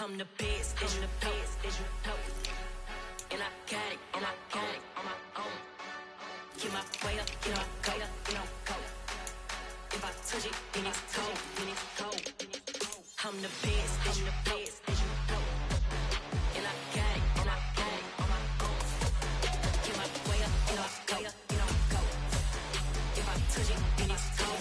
I'm the best, and the best, as you know. And I got it, on my own. Get my way up, get my go, go. If I touch it, then it's cold, I'm the best, and the best, as you know. And I got it, on my own. Get my way up, get my go. If I touch it, then it's cold,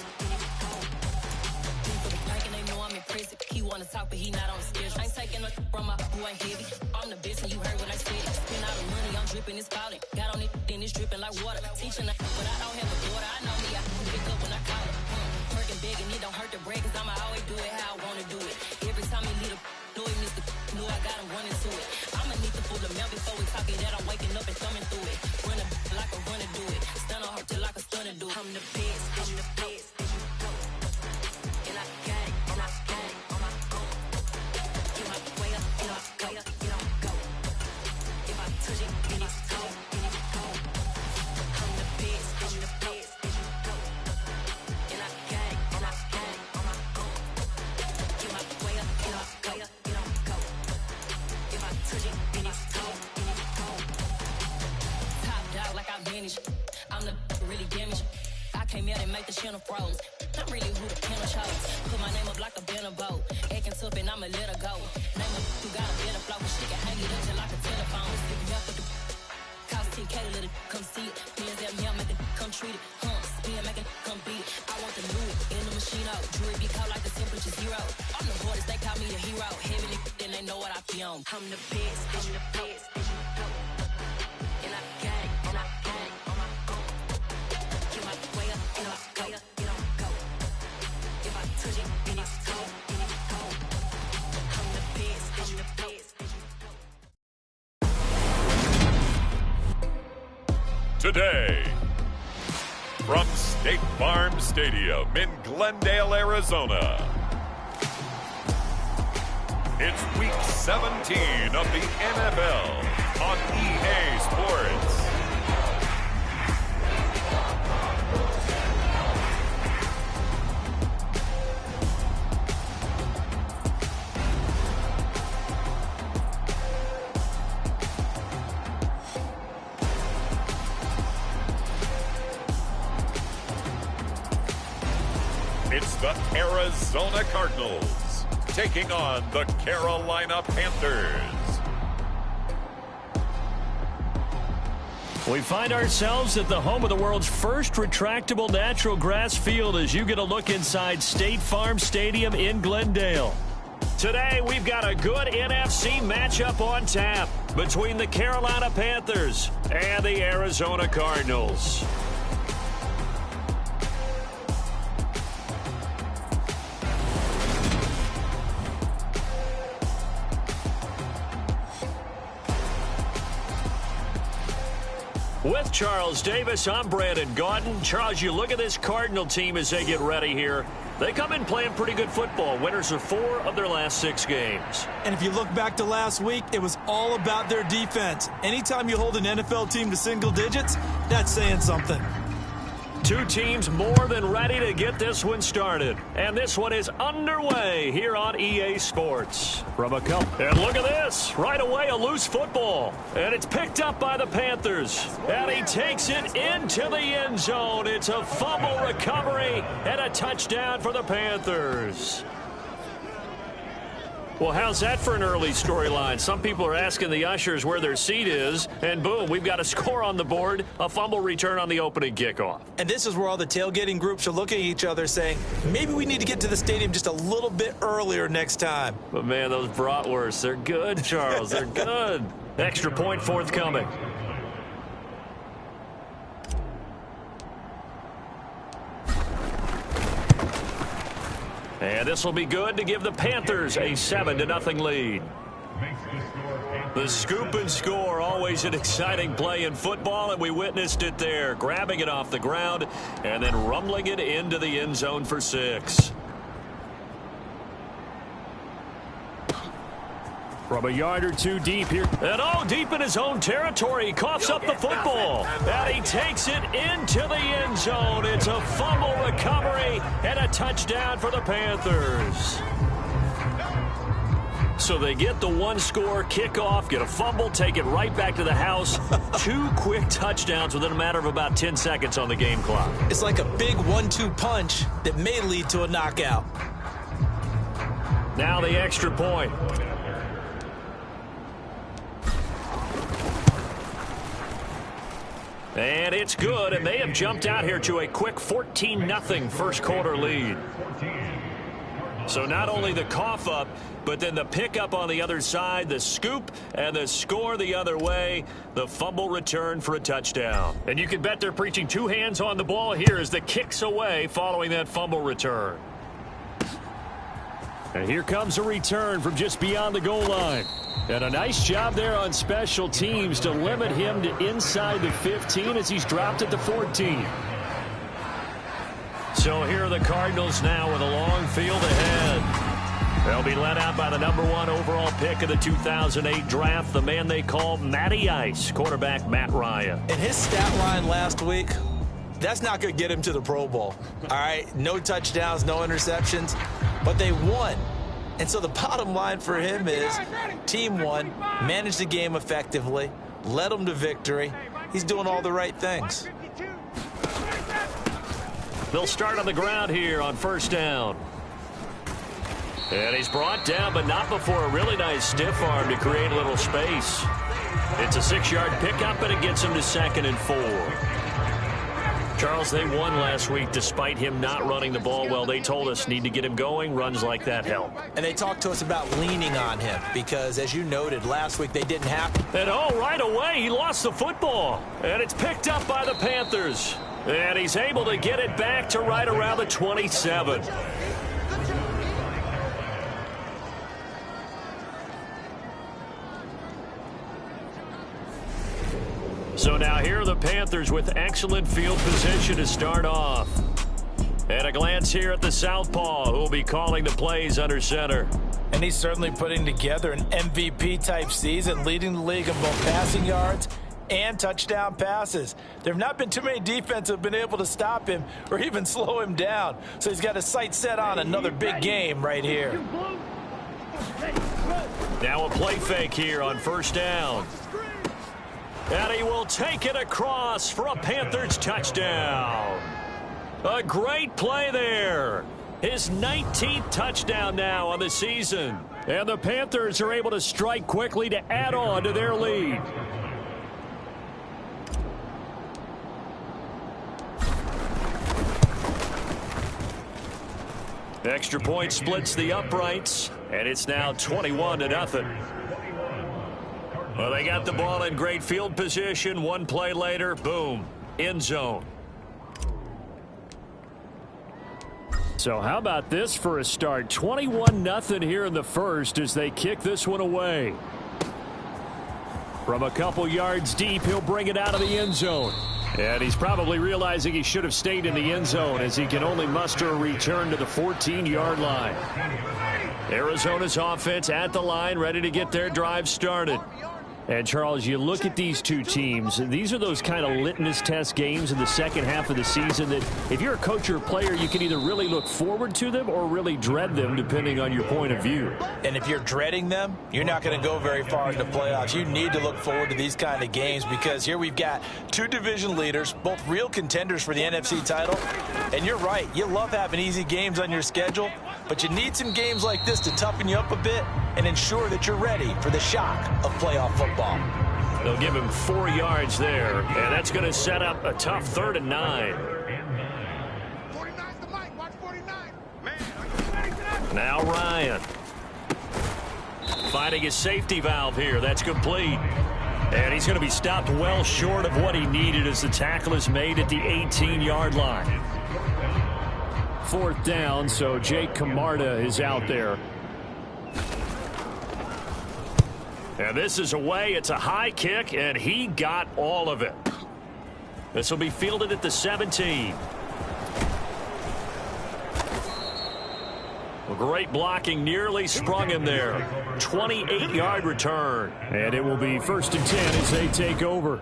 People be pranking, they know I'm impressive. He wanna talk, but he not on the schedule. I ain't taking no from my who ain't heavy. I'm the best, and you heard what I said. Spend all the money, I'm dripping, it's falling. Got on it, then it's dripping like water. Teaching her, but I don't have a daughter. I know me, I can pick up when I call her. Working big, and it don't hurt to break, cause I'ma always do it how I wanna do it. Every time he lead a know he missed the know I got him running to it. I'ma need to pull the milk before we talk it that I'm waking up and thumbing through it. Run a like a runner do it. Stun on her till like a stunner do it. I'm the best, and the best, as you know. And I got it, on my own. Get my way up, get my go. If I touch it, then it's cold, I'm the best, and the best, as you know. And I got it, on my own. Get my way up, get my go. If I touch it, then it's cold, Top dog like I manage. I'm the really damaged. I came out and make the channel froze. I'm really who the panel chose. Put my name up like a banner boat. Acting tough and I'ma let her go. Name up who got a better flow. She can hang it up just like a telephone. If you have to cost 10K to let it come see it. Hands at me, I'll make it come treat it. Spin, make it come beat it. I want the new in the machine out. Jewelry be called like the temperature zero. I'm the hardest, they call me the hero. Heavy then they know what I be on. I'm the best, and the best, as you know. And I got it, on my own. Get my way up, get my go. If I touch it, then it's cold, I'm the best, and the best, as you know. Today, from State Farm Stadium in Glendale, Arizona, it's Week 17 of the NFL on EA Sports. It's the Arizona Cardinals taking on the Carolina Panthers. We find ourselves at the home of the world's first retractable natural grass field as you get a look inside State Farm Stadium in Glendale. Today, we've got a good NFC matchup on tap between the Carolina Panthers and the Arizona Cardinals. With Charles Davis, I'm Brandon Gaudin. Charles, you look at this Cardinal team as they get ready here. They come in playing pretty good football. Winners of 4 of their last 6 games. And if you look back to last week, it was all about their defense. Anytime you hold an NFL team to single digits, that's saying something. 2 teams more than ready to get this one started. And this one is underway here on EA Sports. From a couple. And look at this. Right away, a loose football. And it's picked up by the Panthers. And he takes it into the end zone. It's a fumble recovery and a touchdown for the Panthers. Well, how's that for an early storyline? Some people are asking the ushers where their seat is, and boom, we've got a score on the board, a fumble return on the opening kickoff. And this is where all the tailgating groups are looking at each other saying, maybe we need to get to the stadium just a little bit earlier next time. But, man, those bratwursts, they're good, Charles. They're good. Extra point forthcoming. And this will be good to give the Panthers a 7-0 lead. The scoop and score, always an exciting play in football, and we witnessed it there, grabbing it off the ground and then rumbling it into the end zone for 6. From a yard or 2 deep here. And deep in his own territory. He coughs up the football. And he takes it into the end zone. It's a fumble recovery and a touchdown for the Panthers. So they get the one-score kickoff, get a fumble, take it right back to the house. 2 quick touchdowns within a matter of about 10 seconds on the game clock. It's like a big 1-2 punch that may lead to a knockout. Now the extra point. And it's good, and they have jumped out here to a quick 14-0 first-quarter lead. So not only the cough up, but then the pickup on the other side, the scoop, and the score the other way, the fumble return for a touchdown. And you can bet they're preaching 2 hands on the ball here as the kick's away following that fumble return. And here comes a return from just beyond the goal line. And a nice job there on special teams to limit him to inside the 15 as he's dropped at the 14. So here are the Cardinals now with a long field ahead. They'll be led out by the #1 overall pick of the 2008 draft, the man they call Matty Ice, quarterback Matt Ryan. And his stat line last week, that's not going to get him to the Pro Bowl. All right, no touchdowns, no interceptions, but they won. And so the bottom line for him is team won, managed the game effectively, led them to victory. He's doing all the right things. They'll start on the ground here on first down. And he's brought down, but not before a really nice stiff arm to create a little space. It's a 6-yard pickup, and it gets him to 2nd and 4. Charles, they won last week despite him not running the ball well. They told us need to get him going. Runs like that help. And they talked to us about leaning on him because, as you noted, last week they didn't have to. And right away, he lost the football. And it's picked up by the Panthers. And he's able to get it back to right around the 27. So now here are the Panthers with excellent field position to start off. And a glance here at the southpaw who will be calling the plays under center. And he's certainly putting together an MVP-type season, leading the league in both passing yards and touchdown passes. There have not been too many defenses that have been able to stop him or even slow him down. So he's got his sights set on another big game right here. Now a play fake here on first down. And he will take it across for a Panthers touchdown. A great play there. His 19th touchdown now on the season. And the Panthers are able to strike quickly to add on to their lead. Extra point splits the uprights, and it's now 21-0. Well, they got the ball in great field position. One play later, boom, end zone. So how about this for a start? 21-0 here in the first as they kick this one away. From a couple yards deep, he'll bring it out of the end zone. And he's probably realizing he should have stayed in the end zone as he can only muster a return to the 14-yard line. Arizona's offense at the line, ready to get their drive started. And, Charles, you look at these two teams, and these are those kind of litmus test games in the second half of the season that if you're a coach or a player, you can either really look forward to them or really dread them, depending on your point of view. And if you're dreading them, you're not going to go very far in the playoffs. You need to look forward to these kind of games because here we've got two division leaders, both real contenders for the NFC title. And you're right, you love having easy games on your schedule, but you need some games like this to toughen you up a bit and ensure that you're ready for the shock of playoff football. They'll give him 4 yards there, and that's going to set up a tough 3rd and 9. 49's the mic. Watch 49. Now Ryan. Finding his safety valve here. That's complete. And he's going to be stopped well short of what he needed as the tackle is made at the 18-yard line. 4th down, so Jake Camarda is out there. And this is away. It's a high kick, and he got all of it. This will be fielded at the 17. Well, great blocking, nearly sprung him there. 28-yard return. And it will be 1st and 10 as they take over.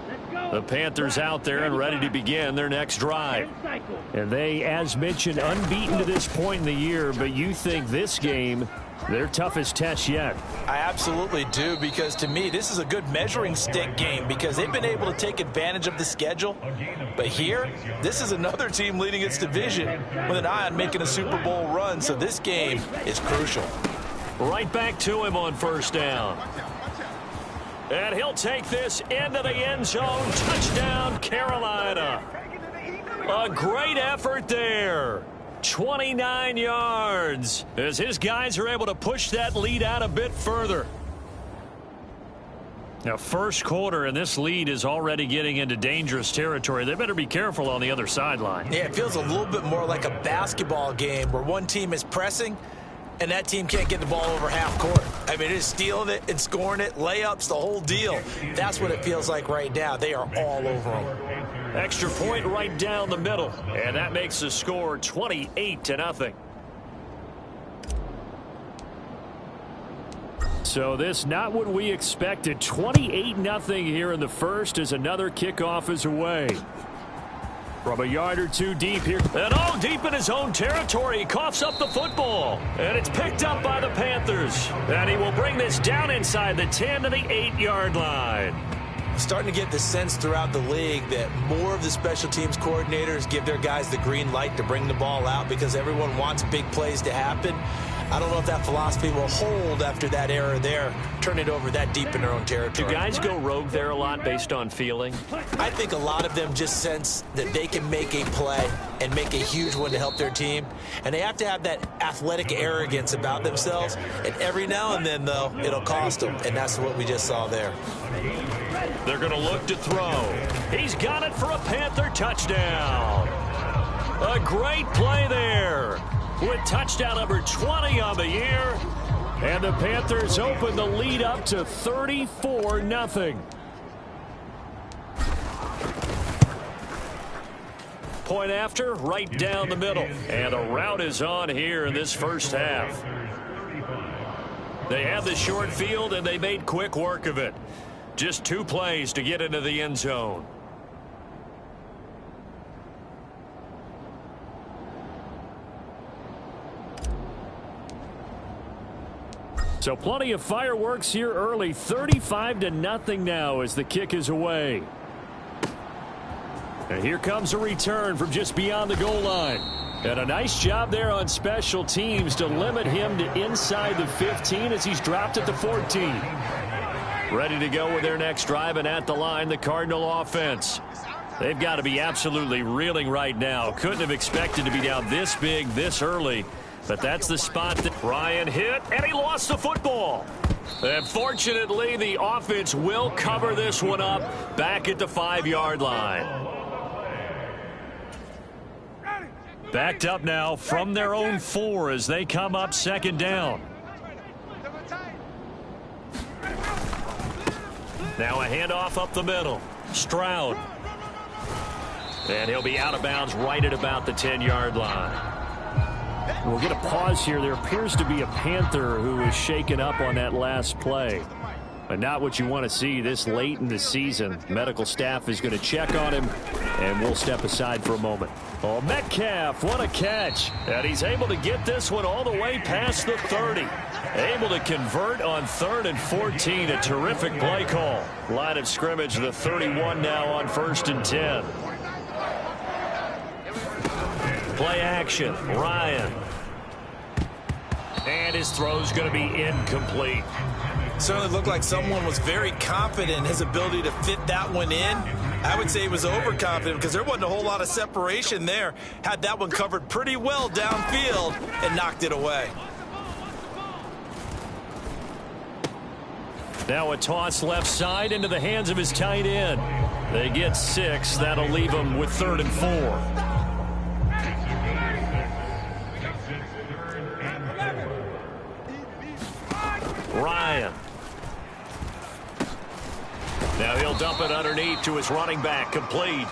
Let's go. The Panthers out there and ready to begin their next drive. And they, as mentioned, unbeaten to this point in the year, but you think this game their toughest test yet? I absolutely do, because to me this is a good measuring stick game because they've been able to take advantage of the schedule. But here, this is another team leading its division with an eye on making a Super Bowl run, so this game is crucial. Right back to him on first down. And he'll take this into the end zone. Touchdown, Carolina. A great effort there. 29 yards as his guys are able to push that lead out a bit further. Now, first quarter, and this lead is already getting into dangerous territory. They better be careful on the other sideline. Yeah, it feels a little bit more like a basketball game where one team is pressing and that team can't get the ball over half court. I mean, it's stealing it and scoring it, layups, the whole deal. That's what it feels like right now. They are all over them. Extra point right down the middle, and that makes the score 28-0. So this not what we expected. 28-0 here in the first as another kickoff is away. From a yard or two deep here. And deep in his own territory. He coughs up the football. And it's picked up by the Panthers. And he will bring this down inside the 10 to the 8-yard line. Starting to get the sense throughout the league that more of the special teams coordinators give their guys the green light to bring the ball out because everyone wants big plays to happen. I don't know if that philosophy will hold after that error there, turn it over that deep in their own territory. Do guys go rogue there a lot based on feeling? I think a lot of them just sense that they can make a play and make a huge one to help their team. And they have to have that athletic arrogance about themselves. And every now and then, though, it'll cost them. And that's what we just saw there. They're going to look to throw. He's got it for a Panther touchdown. A great play there with touchdown number 20 on the year. And the Panthers open the lead up to 34-0. Point after, right down the middle. And a route is on here in this first half. They had the short field, and they made quick work of it. Just 2 plays to get into the end zone. So plenty of fireworks here early. 35-0 now as the kick is away. And here comes a return from just beyond the goal line. And a nice job there on special teams to limit him to inside the 15 as he's dropped at the 14. Ready to go with their next drive, and at the line, the Cardinal offense. They've got to be absolutely reeling right now. Couldn't have expected to be down this big this early. But that's the spot that Ryan hit, and he lost the football. And fortunately, the offense will cover this one up back at the 5-yard line. Backed up now from their own 4 as they come up second down. Now a handoff up the middle. Stroud. And he'll be out of bounds right at about the 10-yard line. We'll get a pause here. There appears to be a Panther who is shaken up on that last play. But not what you want to see this late in the season. Medical staff is going to check on him, and we'll step aside for a moment. Oh, Metcalf, what a catch. And he's able to get this one all the way past the 30. Able to convert on 3rd and 14. A terrific play call. Line of scrimmage, the 31 now on 1st and 10. Play action, Ryan. And his throw's going to be incomplete. Certainly looked like someone was very confident in his ability to fit that one in. I would say he was overconfident because there wasn't a whole lot of separation there. Had that one covered pretty well downfield and knocked it away. Now a toss left side into the hands of his tight end. They get 6. That'll leave them with 3rd and 4. Ryan. Now he'll dump it underneath to his running back, complete.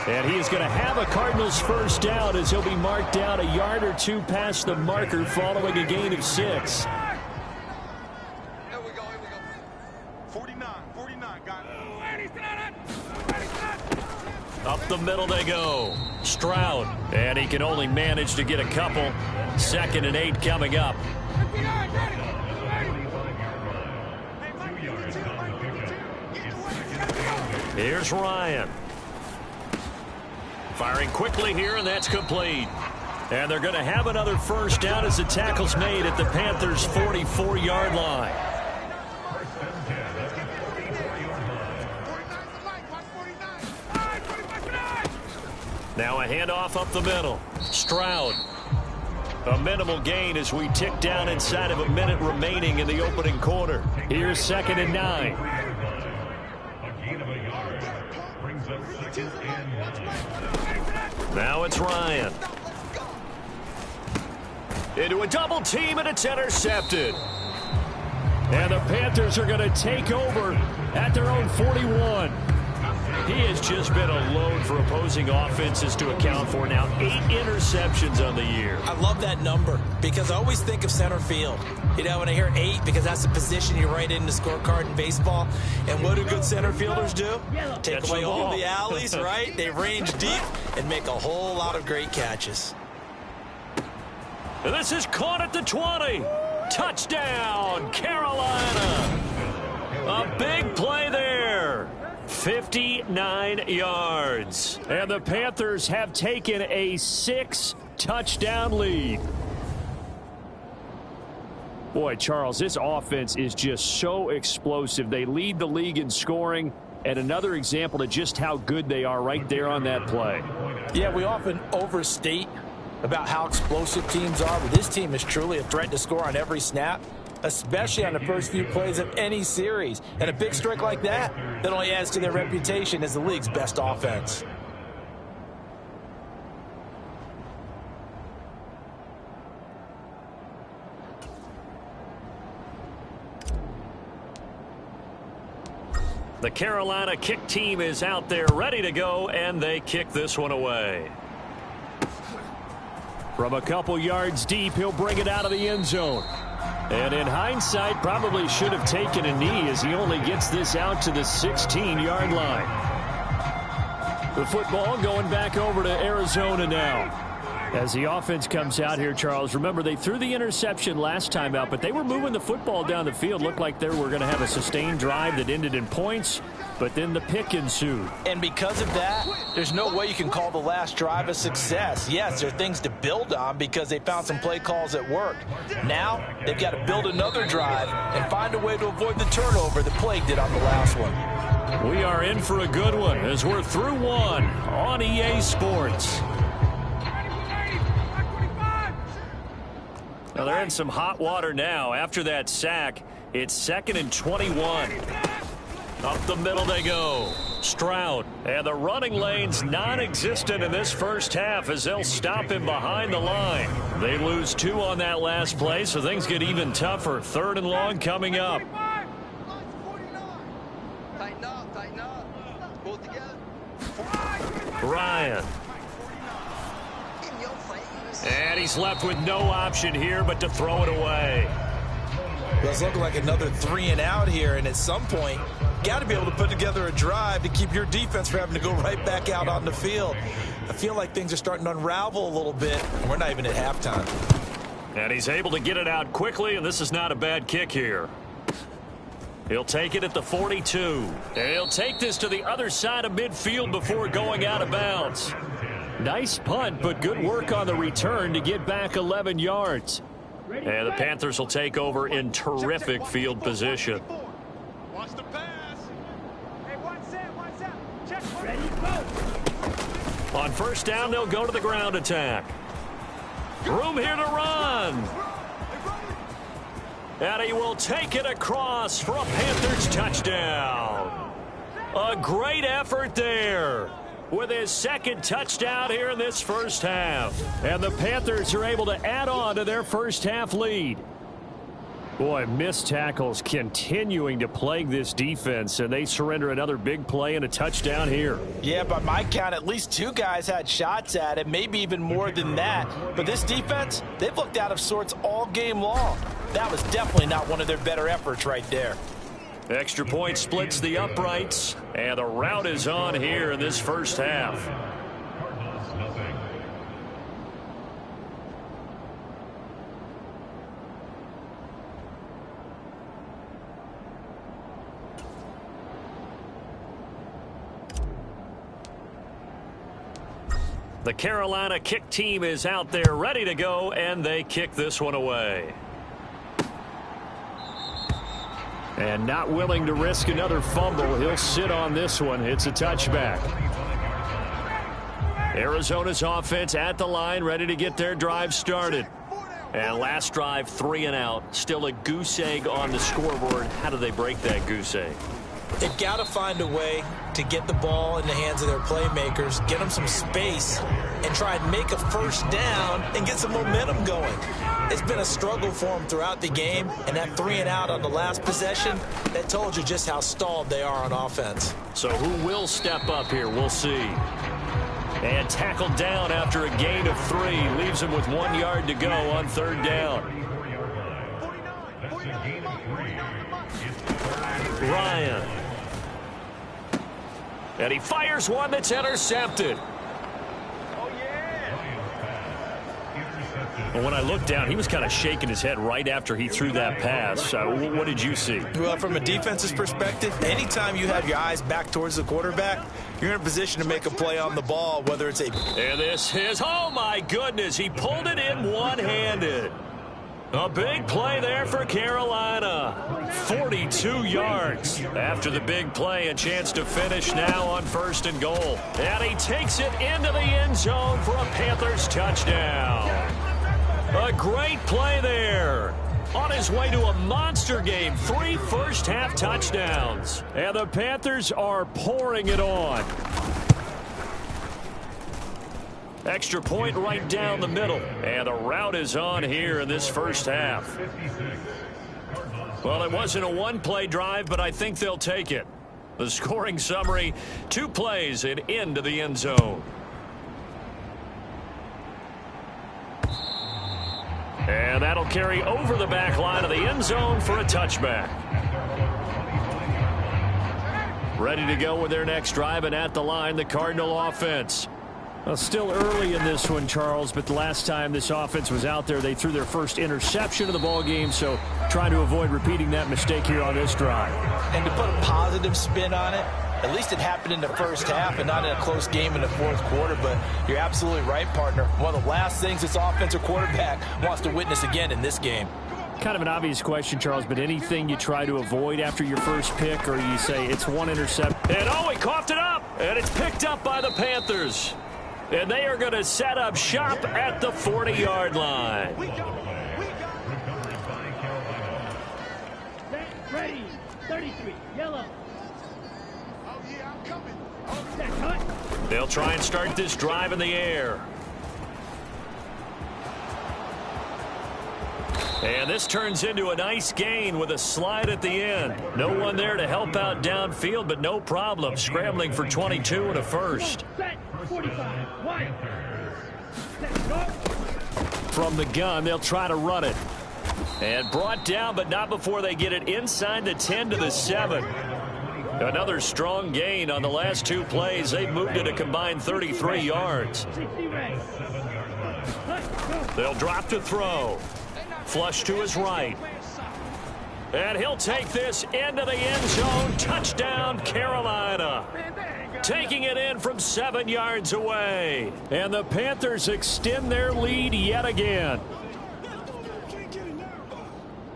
And he is going to have a Cardinals first down as he'll be marked down a yard or 2 past the marker following a gain of 6. Here we go. 49, got it. Up the middle they go. Stroud. And he can only manage to get a couple. 2nd and 8 coming up. Here's Ryan. Firing quickly here, and that's complete. And they're going to have another first down as the tackle's made at the Panthers' 44-yard line. Now a handoff up the middle. Stroud. A minimal gain as we tick down inside of a minute remaining in the opening quarter. Here's 2nd and 9. Now it's Ryan. Into a double team, and it's intercepted. And the Panthers are going to take over at their own 41. He has just been a load for opposing offenses to account for now. 8 interceptions on the year. I love that number because I always think of center field. You know, when I hear 8, because that's the position you write in the scorecard in baseball. And what do good center fielders do? Take away all the alleys, right? They range deep and make a whole lot of great catches. And this is caught at the 20. Touchdown, Carolina. A big play there. 59 yards. And the Panthers have taken a 6-touchdown lead. Boy, Charles, this offense is just so explosive. They lead the league in scoring, and another example of just how good they are right there on that play. Yeah, we often overstate about how explosive teams are, but this team is truly a threat to score on every snap, especially on the first few plays of any series. And a big strike like that only adds to their reputation as the league's best offense. The Carolina kick team is out there ready to go, and they kick this one away. From a couple yards deep, he'll bring it out of the end zone. And in hindsight, probably should have taken a knee as he only gets this out to the 16-yard line. The football going back over to Arizona now. As the offense comes out here, Charles, remember they threw the interception last time out, but they were moving the football down the field. Looked like they were going to have a sustained drive that ended in points, but then the pick ensued. And because of that, there's no way you can call the last drive a success. Yes, there are things to build on because they found some play calls that worked. Now, they've got to build another drive and find a way to avoid the turnover that plagued it on the last one. We are in for a good one as we're through one on EA Sports. Well, they're in some hot water now. After that sack, it's 2nd and 21. Up the middle they go. Stroud. And the running lane's non-existent in this first half as they'll stop him behind the line. They lose 2 on that last play, so things get even tougher. 3rd and long coming up. Tighten up, tighten up. Pull together. Ryan. And he's left with no option here but to throw it away. Well, it's looking like another 3 and out here, and at some point, got to be able to put together a drive to keep your defense from having to go right back out on the field. I feel like things are starting to unravel a little bit, and we're not even at halftime. And he's able to get it out quickly, and this is not a bad kick here. He'll take it at the 42. And he'll take this to the other side of midfield before going out of bounds. Nice punt, but good work on the return to get back 11 yards. And the Panthers will take over in terrific field position. Watch the pass. Hey, one set. Check. Ready, go. On first down, they'll go to the ground attack. Room here to run. And he will take it across for a Panthers touchdown. A great effort there with his 2nd touchdown here in this first half. And the Panthers are able to add on to their first half lead. Boy, missed tackles continuing to plague this defense, and they surrender another big play and a touchdown here. Yeah, by my count, at least 2 guys had shots at it, maybe even more than that. But this defense, they've looked out of sorts all game long. That was definitely not one of their better efforts right there. Extra point splits the uprights, and the rout is on here in this first half. The Carolina kick team is out there ready to go, and they kick this one away. And not willing to risk another fumble. He'll sit on this one. It's a touchback. Arizona's offense at the line, ready to get their drive started. And last drive, 3 and out. Still a goose egg on the scoreboard. How do they break that goose egg? They've got to find a way to get the ball in the hands of their playmakers, get them some space, and try and make a first down and get some momentum going. It's been a struggle for them throughout the game, and that 3 and out on the last possession, that told you just how stalled they are on offense. So who will step up here? We'll see. And tackled down after a gain of 3. Leaves him with 1 yard to go on third down. Ryan. And he fires one that's intercepted. Well, when I looked down, he was kind of shaking his head right after he threw that pass. What did you see? Well, from a defense's perspective, anytime you have your eyes back towards the quarterback, you're in a position to make a play on the ball, whether it's a... And this is, oh my goodness, he pulled it in one-handed. A big play there for Carolina. 42 yards. After the big play, a chance to finish now on 1st and goal. And he takes it into the end zone for a Panthers touchdown. A great play there. On his way to a monster game, 3 first-half touchdowns. And the Panthers are pouring it on. Extra point right down the middle. And the rout is on here in this first half. Well, it wasn't a one-play drive, but I think they'll take it. The scoring summary, 2 plays and into the end zone. And that'll carry over the back line of the end zone for a touchback. Ready to go with their next drive, and at the line, the Cardinal offense. Well, still early in this one, Charles, but the last time this offense was out there, they threw their first interception of the ball game, so trying to avoid repeating that mistake here on this drive. And to put a positive spin on it, at least it happened in the first half and not in a close game in the fourth quarter, but you're absolutely right, partner. One of the last things this offensive quarterback wants to witness again in this game. Kind of an obvious question, Charles, but anything you try to avoid after your first pick, or you say it's one interception? And oh, he coughed it up, and it's picked up by the Panthers. And they are going to set up shop at the 40-yard line. Ready, 33, yellow. Oh, yeah, I'm coming. They'll try and start this drive in the air. And this turns into a nice gain with a slide at the end. No one there to help out downfield, but no problem. Scrambling for 22 and a first. Set, 45, wide. Set, go. From the gun, they'll try to run it. And brought down, but not before they get it inside the 10 to the 7. Another strong gain on the last 2 plays. They've moved it a combined 33 yards. They'll drop to throw. Flush to his right. And he'll take this into the end zone. Touchdown, Carolina. Taking it in from 7 yards away. And the Panthers extend their lead yet again.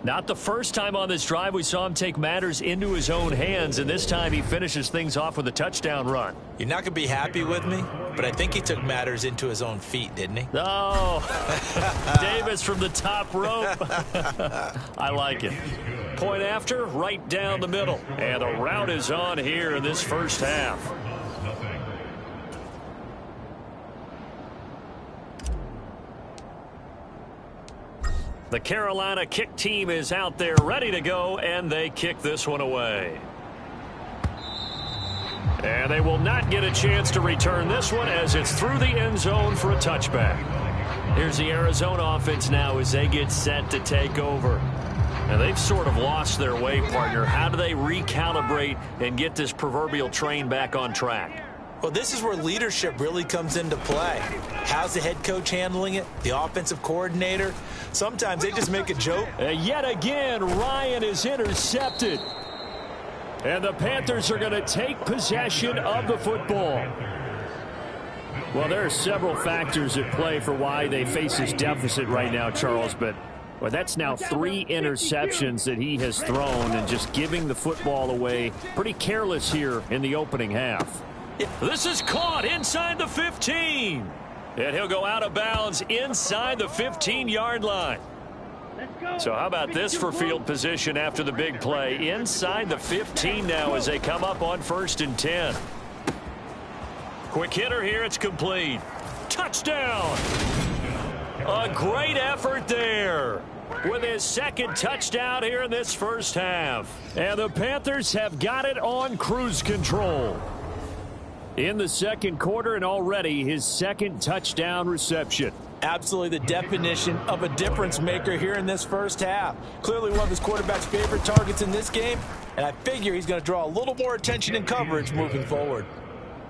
Not the first time on this drive we saw him take matters into his own hands, and this time he finishes things off with a touchdown run. You're not going to be happy with me, but I think he took matters into his own feet, didn't he? Oh, Davis from the top rope. I like it. Point after, right down the middle. And the rout is on here in this first half. The Carolina kick team is out there ready to go, and they kick this one away. And they will not get a chance to return this one as it's through the end zone for a touchback. Here's the Arizona offense now as they get set to take over. And they've sort of lost their way, partner. How do they recalibrate and get this proverbial train back on track? Well, this is where leadership really comes into play. How's the head coach handling it? The offensive coordinator? Sometimes they just make a joke. Yet again, Ryan is intercepted. And the Panthers are going to take possession of the football. Well, there are several factors at play for why they face this deficit right now, Charles, but well, that's now 3 interceptions that he has thrown and just giving the football away. Pretty careless here in the opening half. This is caught inside the 15. And he'll go out of bounds inside the 15-yard line. So how about this for field position after the big play? Inside the 15 now as they come up on 1st and 10. Quick hitter here. It's complete. Touchdown. A great effort there with his 2nd touchdown here in this first half. And the Panthers have got it on cruise control in the 2nd quarter, and already his 2nd touchdown reception. Absolutely the definition of a difference maker here in this first half. Clearly one of his quarterback's favorite targets in this game, and I figure he's going to draw a little more attention and coverage moving forward.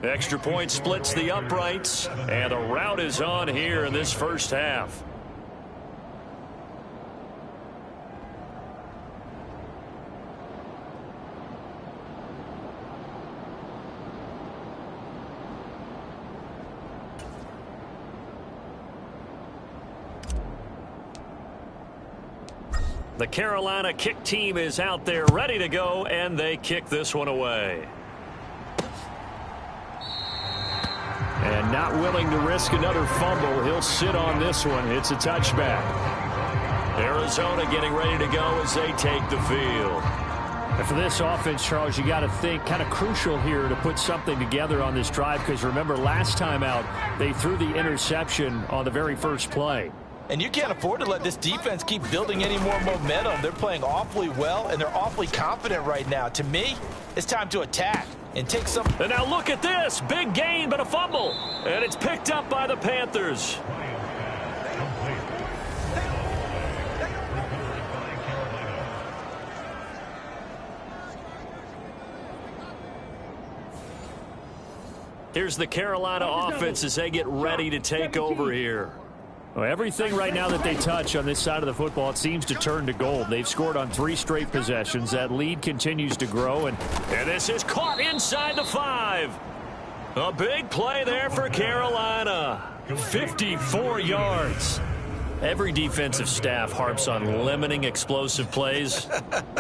Extra point splits the uprights, and the route is on here in this first half. The Carolina kick team is out there ready to go, and they kick this one away. And not willing to risk another fumble. He'll sit on this one. It's a touchback. Arizona getting ready to go as they take the field. And for this offense, Charles, you got to think kind of crucial here to put something together on this drive, because remember last time out they threw the interception on the very first play. And you can't afford to let this defense keep building any more momentum. They're playing awfully well, and they're awfully confident right now. To me, it's time to attack and take some. And now look at this. Big gain, but a fumble. And it's picked up by the Panthers. Here's the Carolina offense as they get ready to take over here. Well, everything right now that they touch on this side of the football, it seems to turn to gold. They've scored on 3 straight possessions. That lead continues to grow, and this is caught inside the 5. A big play there for Carolina. 54 yards. Every defensive staff harps on limiting explosive plays.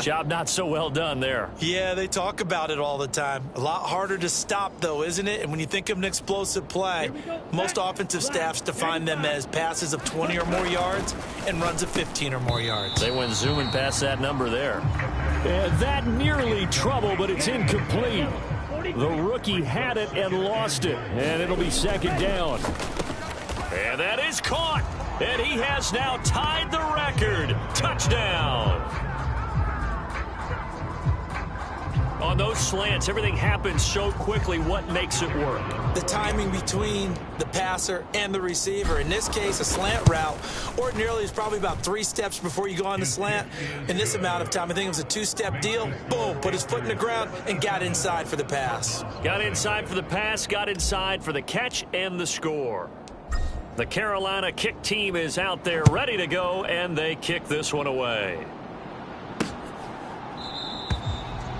Job not so well done there. Yeah, they talk about it all the time. A lot harder to stop, though, isn't it? And when you think of an explosive play, most offensive staffs define them as passes of 20 or more yards and runs of 15 or more yards. They went zooming past that number there. And that nearly trouble, but it's incomplete. The rookie had it and lost it, and it'll be 2nd down. And that is caught. And he has now tied the record. Touchdown. On those slants, everything happens so quickly. What makes it work? The timing between the passer and the receiver. In this case, a slant route ordinarily is probably about 3 steps before you go on the slant. In this amount of time, I think it was a 2-step deal. Boom, put his foot in the ground and got inside for the pass. Got inside for the pass, got inside for the catch and the score. The Carolina kick team is out there ready to go, and they kick this one away.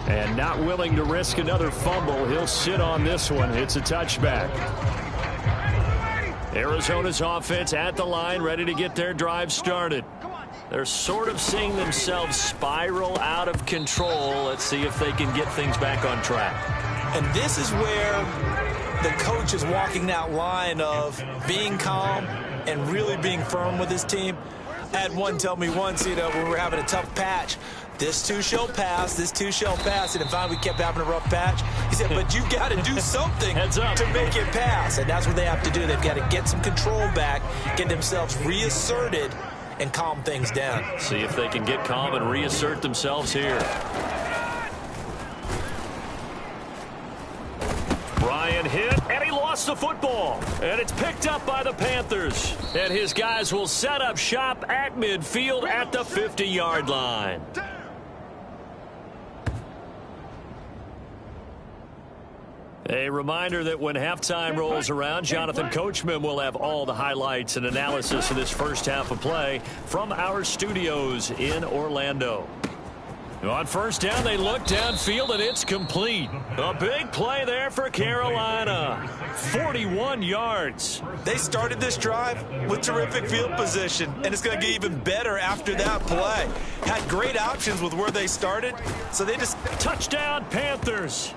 And not willing to risk another fumble. He'll sit on this one. It's a touchback. Arizona's offense at the line, ready to get their drive started. They're sort of seeing themselves spiral out of control. Let's see if they can get things back on track. And this is where the coach is walking that line of being calm and really being firm with his team. I had one tell me once, when we were having a tough patch, this too shall pass, this too shall pass. And finally we kept having a rough patch. He said, but you've got to do something to make it pass. And that's what they have to do. They've got to get some control back, get themselves reasserted, and calm things down. See if they can get calm and reassert themselves here. Ryan hit, and he lost lost the football, and it's picked up by the Panthers. And his guys will set up shop at midfield at the 50-yard line. A reminder that when halftime rolls around, Jonathan Coachman will have all the highlights and analysis of this first half of play from our studios in Orlando. On first down, they look downfield, and it's complete. A big play there for Carolina. 41 yards. They started this drive with terrific field position, and it's going to get even better after that play. Had great options with where they started, so they just... Touchdown, Panthers.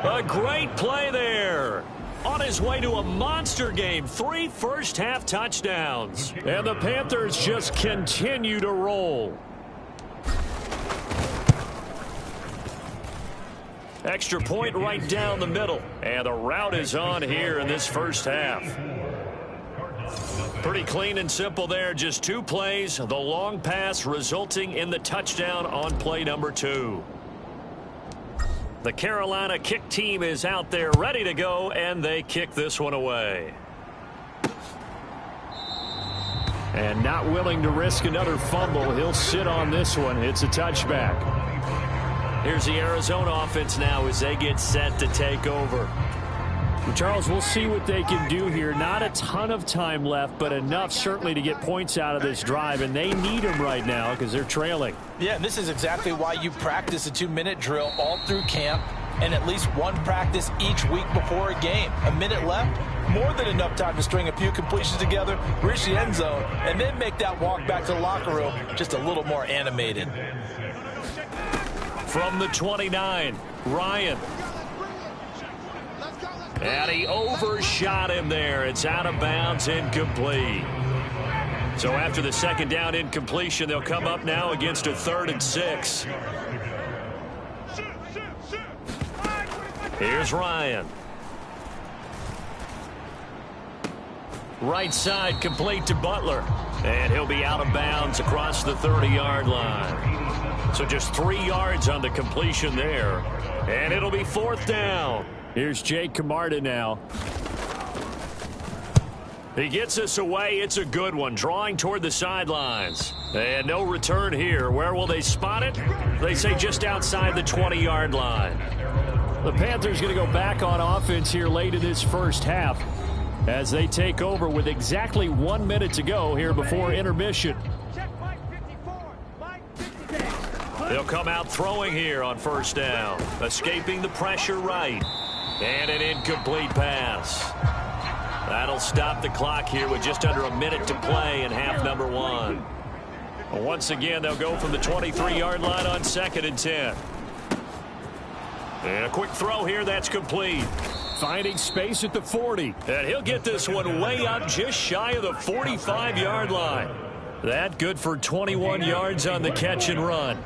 A great play there. On his way to a monster game, 3 first-half touchdowns. And the Panthers just continue to roll. Extra point right down the middle. And the route is on here in this first half. Pretty clean and simple there. Just 2 plays. The long pass resulting in the touchdown on play number 2. The Carolina kick team is out there ready to go, and they kick this one away. And not willing to risk another fumble. He'll sit on this one. It's a touchback. Here's the Arizona offense now as they get set to take over. Charles, we'll see what they can do here. Not a ton of time left, but enough certainly to get points out of this drive, and they need them right now because they're trailing. Yeah, and this is exactly why you practice a 2-minute drill all through camp and at least one practice each week before a game. A minute left, more than enough time to string a few completions together, reach the end zone, and then make that walk back to the locker room just a little more animated. From the 29, Ryan. And he overshot him there. It's out of bounds, incomplete. So after the second down incompletion, they'll come up now against a 3rd and 6. Here's Ryan. Right side complete to Butler. And he'll be out of bounds across the 30-yard line. So just 3 yards on the completion there. And it'll be 4th down. Here's Jake Camarda now. He gets us away. It's a good one. Drawing toward the sidelines. And no return here. Where will they spot it? They say just outside the 20-yard line. The Panthers going to go back on offense here late in this first half as they take over with exactly 1 minute to go here before intermission. They'll come out throwing here on first down. Escaping the pressure right. And an incomplete pass. That'll stop the clock here with just under a minute to play in half number 1. Once again, they'll go from the 23-yard line on 2nd and 10. And a quick throw here, that's complete. Finding space at the 40. And he'll get this one way up just shy of the 45-yard line. That good for 21 yards on the catch and run.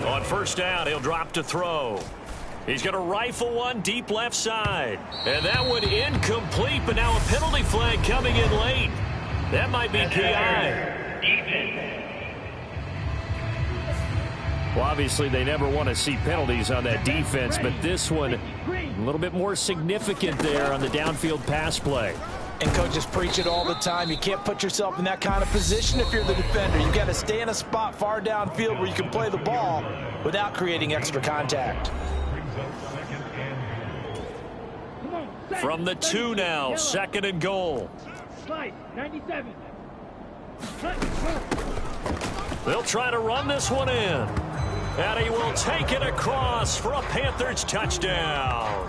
On first down, he'll drop to throw. He's going to rifle one deep left side. And that one incomplete, but now a penalty flag coming in late. That might be PI. Well, obviously, they never want to see penalties on that defense, but this one a little bit more significant there on the downfield pass play. And coaches preach it all the time. You can't put yourself in that kind of position if you're the defender. You've got to stay in a spot far downfield where you can play the ball without creating extra contact. From the 2 now, 2nd and goal. 97. They'll try to run this one in. And he will take it across for a Panthers touchdown.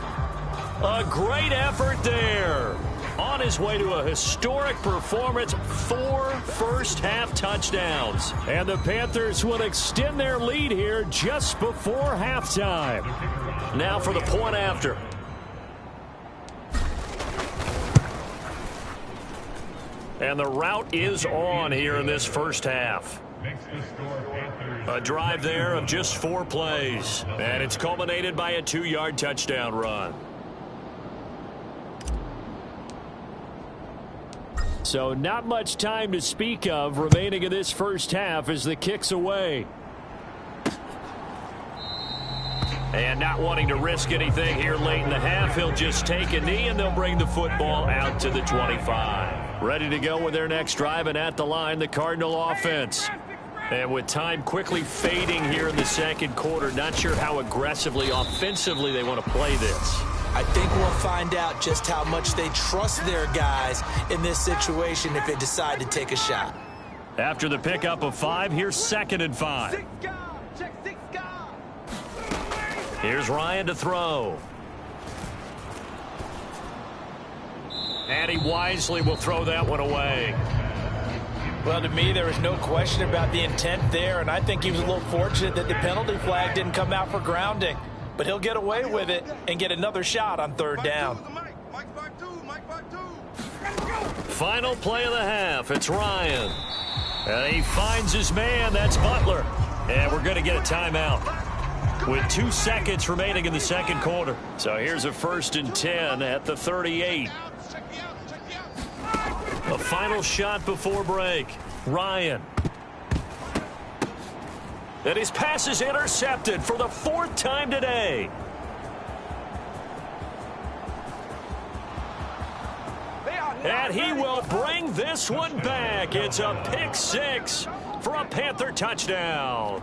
A great effort there. On his way to a historic performance, 4 first-half touchdowns. And the Panthers will extend their lead here just before halftime. Now for the point after. And the route is on here in this first half. A drive there of just 4 plays. And it's culminated by a 2-yard touchdown run. So not much time to speak of remaining in this first half as the kick's away. And not wanting to risk anything here late in the half, he'll just take a knee, and they'll bring the football out to the 25. Ready to go with their next drive, and at the line, the Cardinal offense. And with time quickly fading here in the second quarter, not sure how aggressively, offensively they want to play this. I think we'll find out just how much they trust their guys in this situation if they decide to take a shot. After the pickup of 5, here's 2nd and 5. Here's Ryan to throw. And he wisely will throw that one away. Well, to me, there was no question about the intent there, and I think he was a little fortunate that the penalty flag didn't come out for grounding. But he'll get away with it and get another shot on 3rd down. Final play of the half. It's Ryan. And he finds his man. That's Butler. And we're going to get a timeout with 2 seconds remaining in the second quarter. So here's a 1st and 10 at the 38. A final shot before break. Ryan. And his pass is intercepted for the 4th time today. And he will bring this one back. It's a pick 6 for a Panther touchdown.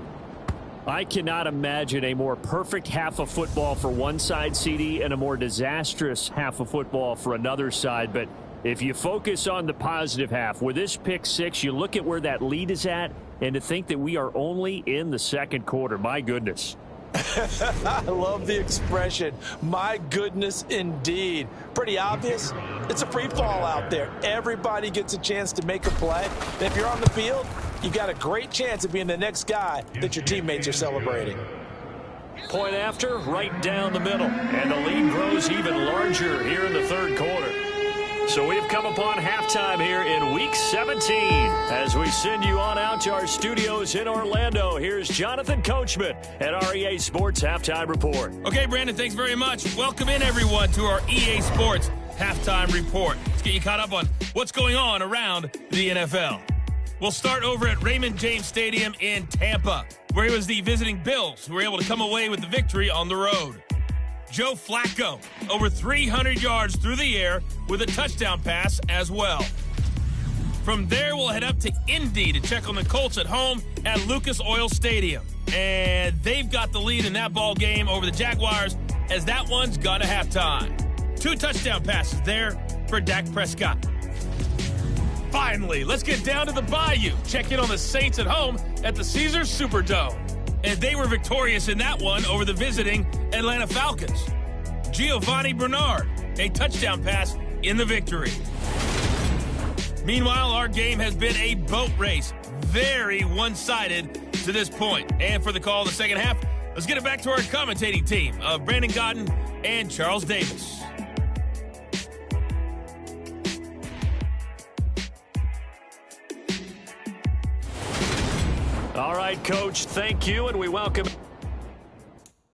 I cannot imagine a more perfect half of football for one side, CD, and a more disastrous half of football for another side. But if you focus on the positive half, with this pick 6, you look at where that lead is at, and to think that we are only in the second quarter, my goodness. I love the expression, my goodness indeed. Pretty obvious. It's a free fall out there. Everybody gets a chance to make a play. And if you're on the field, you've got a great chance of being the next guy that your teammates are celebrating. Point after, right down the middle. And the lead grows even larger here in the third quarter. So we've come upon halftime here in Week 17. As we send you on out to our studios in Orlando, here's Jonathan Coachman at our EA Sports Halftime Report. Okay, Brandon, thanks very much. Welcome in, everyone, to our EA Sports Halftime Report. Let's get you caught up on what's going on around the NFL. We'll start over at Raymond James Stadium in Tampa, where it was the visiting Bills who were able to come away with the victory on the road. Joe Flacco, over 300 yards through the air with a touchdown pass as well. From there, we'll head up to Indy to check on the Colts at home at Lucas Oil Stadium. And they've got the lead in that ball game over the Jaguars as that one's gone to halftime. 2 touchdown passes there for Dak Prescott. Finally, let's get down to the Bayou. Check in on the Saints at home at the Caesars Superdome. And they were victorious in that one over the visiting Atlanta Falcons. Giovanni Bernard, a touchdown pass in the victory. Meanwhile, our game has been a boat race. Very one-sided to this point. And for the call of the second half, let's get it back to our commentating team of Brandon Godden and Charles Davis. All right, Coach, thank you, and we welcome